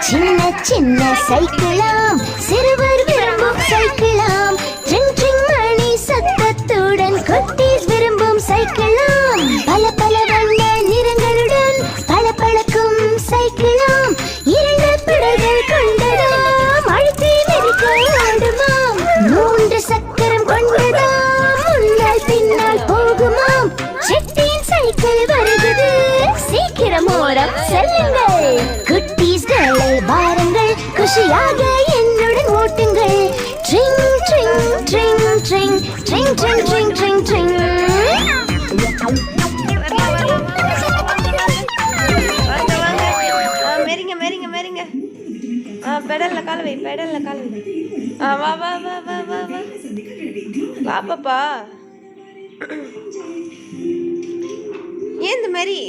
சின்ன சின்ன சைக்கிளாம் சிறுவர் விரும்பும் சைக்கிளாம் ட்ரிங் ட்ரிங் மணி சத்தத்துடன் குட்டீஸ் விரும்பும் சைக்கிளாம் பல பல வண்ண நிறங்களுடன் பளபளக்கும் சைக்கிளாம் இரண்டு பிடல்கள் கொண்டதாம் அழுத்தி மிதிக்க ஆடுமாம் மூன்று சக்கரம் கொண்டதாம் முன்னால் பின்னால் போகுமாம் செட்டியின் சைக்கிள் வருகிறது சீக்கிரம் ஓரம் செல்லுங்கள் குட்டீஸ்களை வாருங்கள் குஷியாக என்னுடன் ஓட்டுங்கள் ட்ரிங் ட்ரிங் ட்ரிங் ட்ரிங் ட்ரிங் ட்ரிங் ட்ரிங் ட்ரிங் ட்ரிங் மேரிங்க மேரிங்க மேரிங்க பெடல்ல கால் வை பெடல்ல கால் வை வா வா வா வா வா வா வா பாப்பா ஏன் இந்த மாதிரி